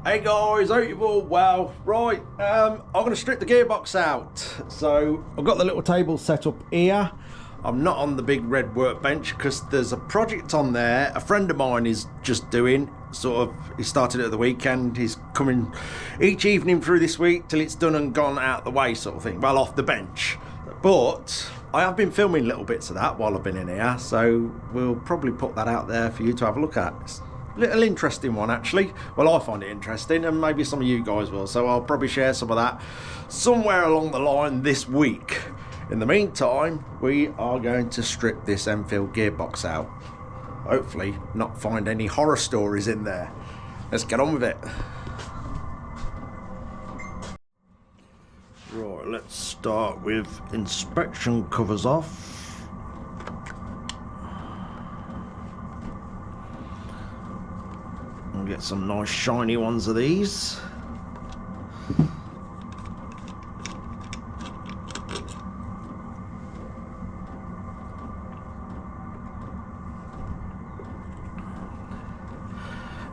Hey guys, hope you're all well. Right, I'm going to strip the gearbox out. So I've got the little table set up here. I'm not on the big red workbench because there's a project on there a friend of mine is just doing. Sort of, he started it at the weekend. He's coming each evening through this week till it's done and gone out the way, sort of thing. Well, off the bench. But I have been filming little bits of that while I've been in here, so we'll probably put that out there for you to have a look at. It's a little interesting one, actually. Well, I find it interesting, and maybe some of you guys will, so I'll probably share some of that somewhere along the line this week. In the meantime, we are going to strip this Enfield gearbox out. Hopefully not find any horror stories in there. Let's get on with it. Right, let's start with inspection covers off. And get some nice shiny ones of these.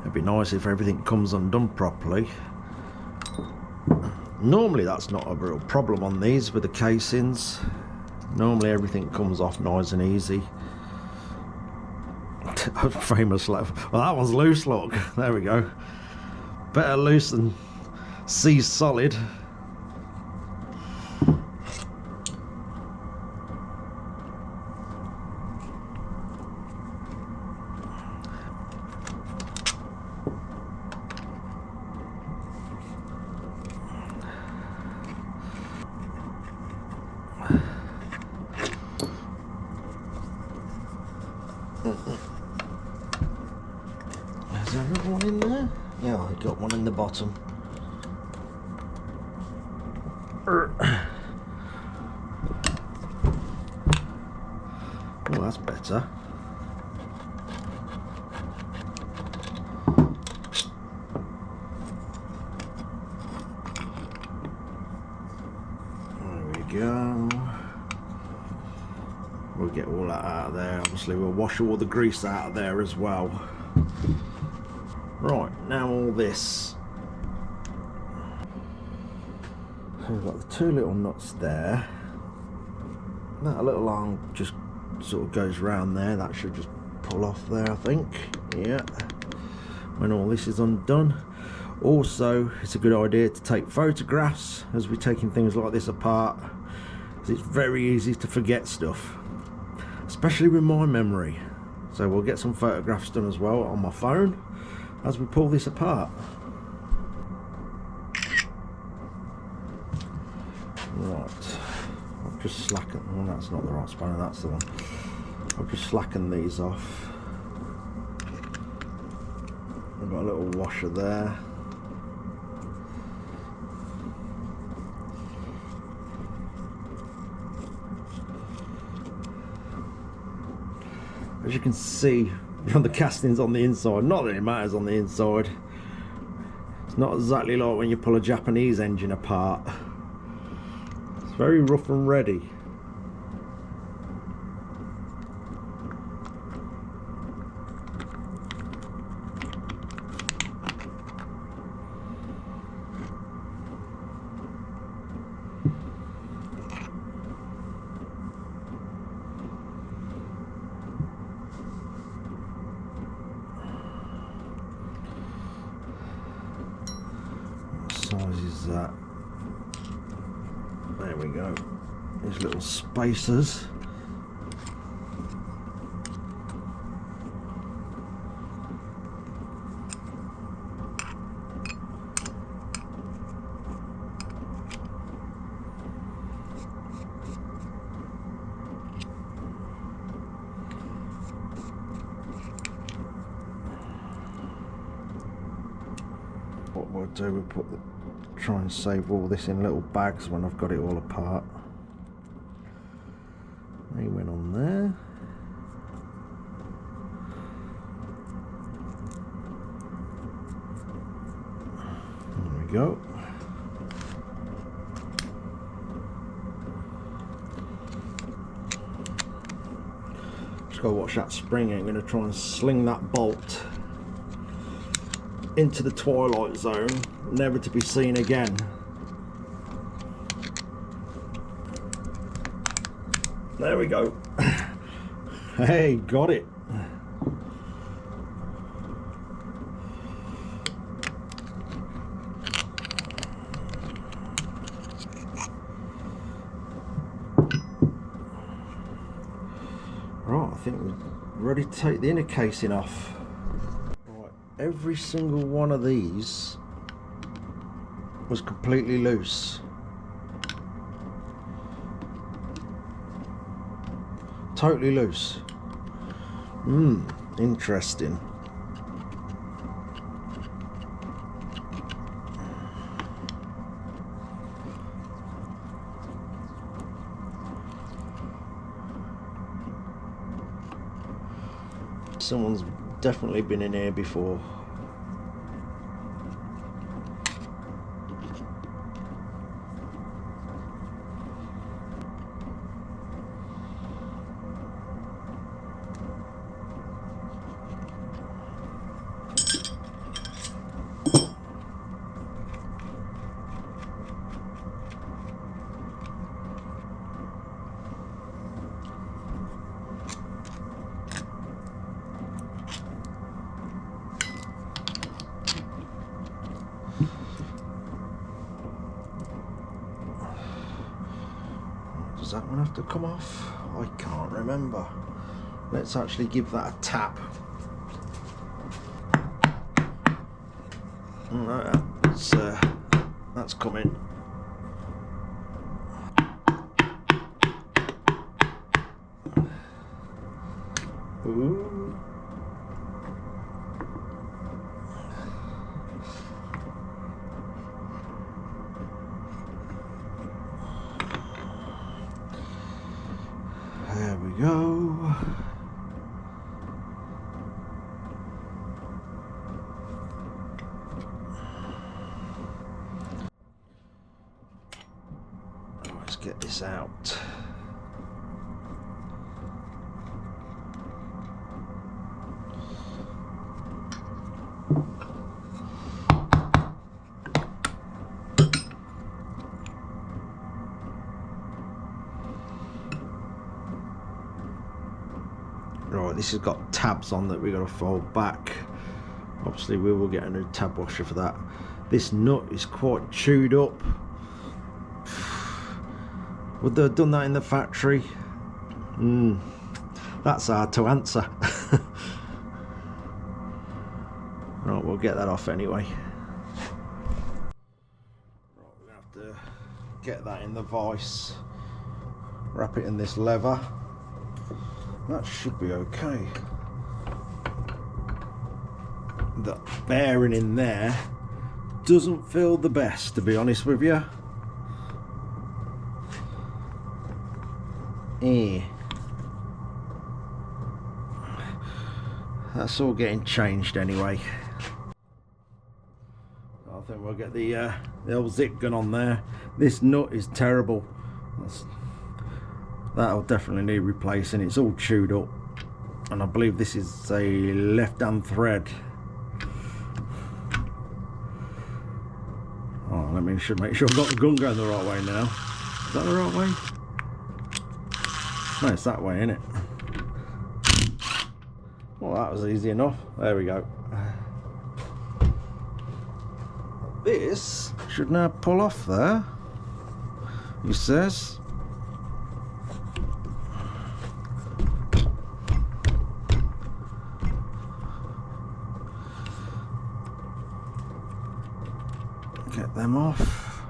It'd be nice if everything comes undone properly. Normally that's not a real problem on these with the casings. Normally everything comes off nice and easy. Famous level. Well, that one's loose, look. There we go. Better loose than seized solid. Is there another one in there? Yeah, I got one in the bottom. Oh, that's better. There we go. We'll get all that out of there. Obviously we'll wash all the grease out of there as well. Right, now all this. So we've got the two little nuts there. That little arm just sort of goes round there. That should just pull off there, I think. Yeah. When all this is undone. Also, it's a good idea to take photographs as we're taking things like this apart, because it's very easy to forget stuff, especially with my memory. So we'll get some photographs done as well on my phone as we pull this apart. Right, I've just slackened, well, that's not the right spanner, that's the one. I've just slackened these off. I've got a little washer there. As you can see from the castings on the inside, not that it matters on the inside, it's not exactly like when you pull a Japanese engine apart. It's very rough and ready. Size is that? There we go. These little spacers. What we'll do, we'll try and save all this in little bags when I've got it all apart. They went on there. There we go. Just gotta watch that spring. I'm gonna try and sling that bolt into the twilight zone, never to be seen again. There we go. Hey, got it. Right, I think we're ready to take the inner casing off. Right, every single one of these was completely loose. Totally loose. Interesting. Someone's definitely been in here before. Does that one have to come off? I can't remember. Let's actually give that a tap. No, that's coming. Ooh. There we go. Let's get this out. Right, this has got tabs on that we've got to fold back. Obviously we will get a new tab washer for that. This nut is quite chewed up. Would they have done that in the factory? That's hard to answer. Right, we'll get that off anyway. Right, we're going to have to get that in the vise. Wrap it in this lever. That should be okay. The bearing in there doesn't feel the best, to be honest with you. That's all getting changed anyway. I think we'll get the old zip gun on there. This nut is terrible. That'll definitely need replacing. It's all chewed up, and I believe this is a left-hand thread. Oh, let me make sure I've got the gun going the right way now. Is that the right way? No, it's that way, isn't it? Well, that was easy enough. There we go. This should now pull off there, he says. Get them off.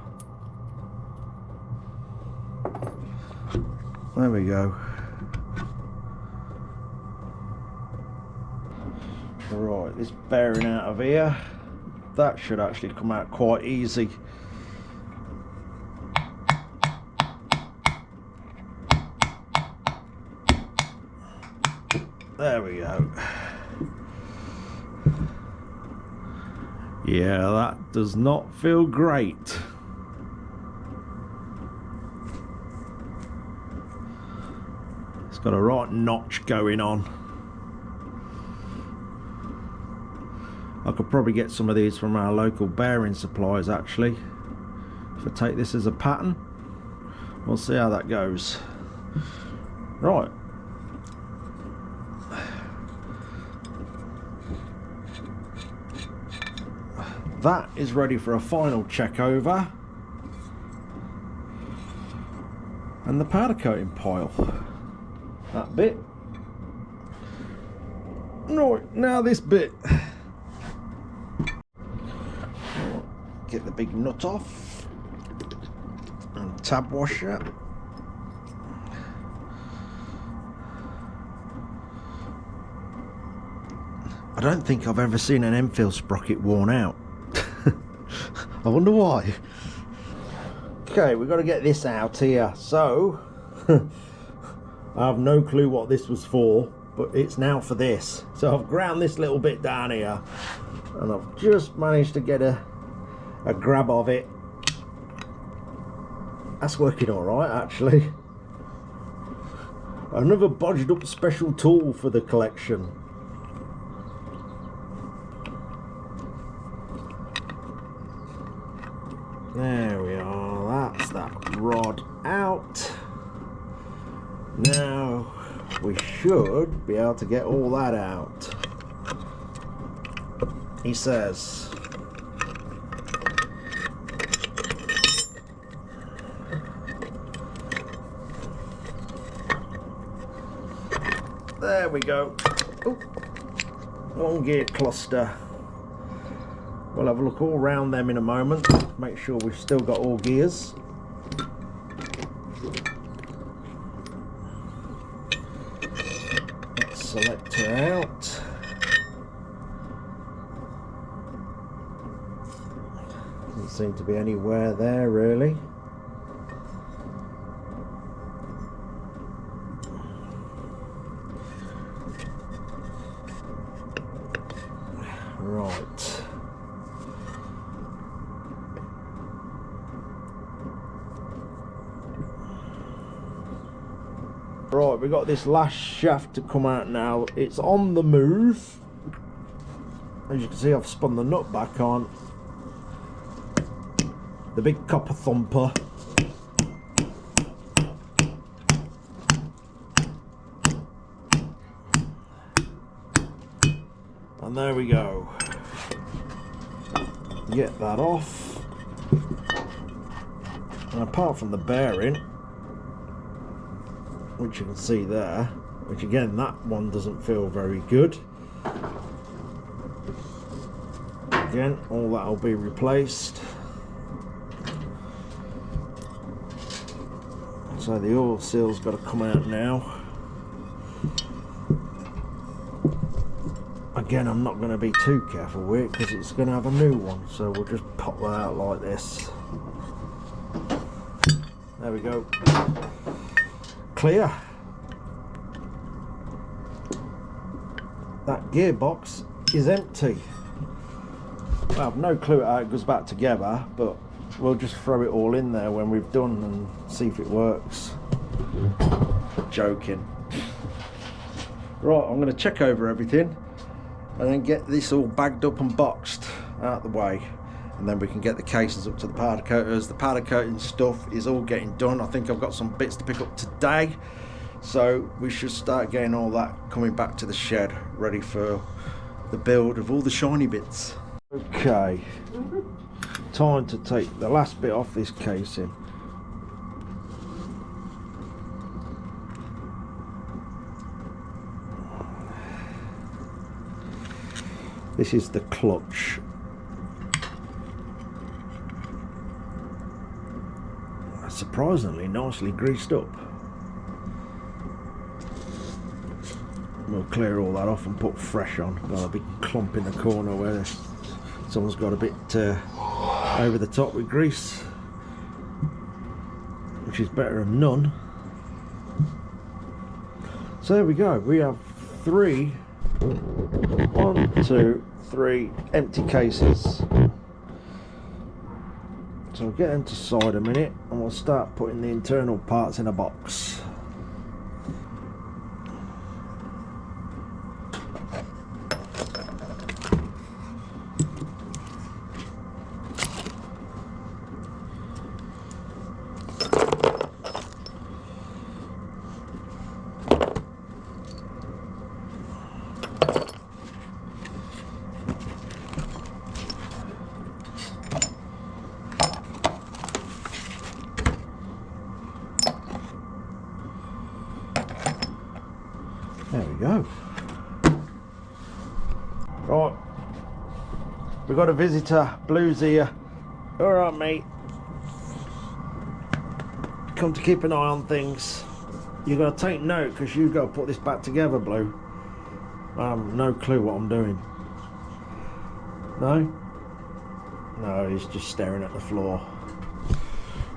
There we go. Right, this bearing out of here, that should actually come out quite easy. There we go. Yeah, that does not feel great. It's got a right notch going on. I could probably get some of these from our local bearing suppliers actually. If I take this as a pattern, we'll see how that goes. Right. That is ready for a final check over. And the powder coating pile. That bit. Right, now this bit. Get the big nut off. And tab washer. I don't think I've ever seen an Enfield sprocket worn out. I wonder why. Okay, we've got to get this out here. So, I have no clue what this was for, but it's now for this. So I've ground this little bit down here, and I've just managed to get a grab of it. That's working all right, actually. Another bodged up special tool for the collection. There we are, that's that rod out. Now we should be able to get all that out, he says. There we go. Ooh. One gear cluster. We'll have a look all round them in a moment, make sure we've still got all gears. Let's select her out. Doesn't seem to be anywhere there really. Right. Right, we've got this last shaft to come out now. It's on the move. As you can see, I've spun the nut back on. The big copper thumper. And there we go. Get that off. And apart from the bearing, which you can see there, which again, that one doesn't feel very good. Again, all that will be replaced. So the oil seal's got to come out now. Again, I'm not going to be too careful with it because it's going to have a new one, so we'll just pop that out like this. There we go. Clear. That gearbox is empty. I have no clue how it goes back together, but we'll just throw it all in there when we've done and see if it works. Joking. Right, I'm going to check over everything and then get this all bagged up and boxed out the way, and then we can get the casings up to the powder coaters. The powder coating stuff is all getting done. I think I've got some bits to pick up today, so we should start getting all that coming back to the shed ready for the build of all the shiny bits. Okay, time to take the last bit off this casing. This is the clutch. Surprisingly nicely greased up. We'll clear all that off and put fresh on. Got a big clump in the corner where someone's got a bit over the top with grease, which is better than none. So there we go. We have 1, 2, 3 empty cases. So we'll get them to side a minute and we'll start putting the internal parts in a box. We've got a visitor, Blue's here. All right, mate. Come to keep an eye on things. You got to take note because you got to put this back together, Blue. I have no clue what I'm doing. No? No, he's just staring at the floor.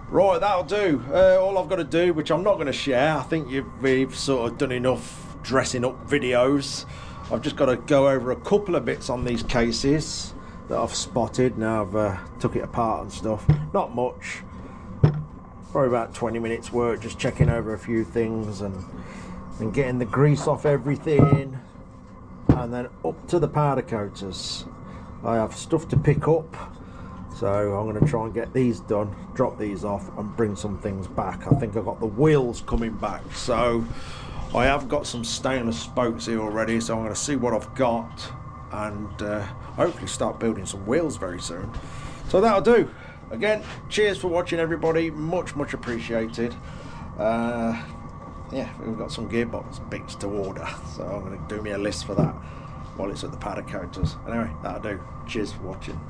Right, that'll do. All I've got to do, which I'm not going to share, I think we've sort of done enough dressing up videos. I've just got to go over a couple of bits on these cases that I've spotted. Now I've took it apart and stuff. Not much. Probably about 20 minutes work, just checking over a few things and getting the grease off everything. And then up to the powder coaters. I have stuff to pick up, so I'm going to try and get these done, drop these off and bring some things back. I think I've got the wheels coming back, so I have got some stainless spokes here already, so I'm going to see what I've got and hopefully start building some wheels very soon. So that'll do. Again, cheers for watching, everybody. Much appreciated. Yeah, we've got some gearbox bits to order, so I'm going to do me a list for that while it's at the powder coaters. Anyway, that'll do. Cheers for watching.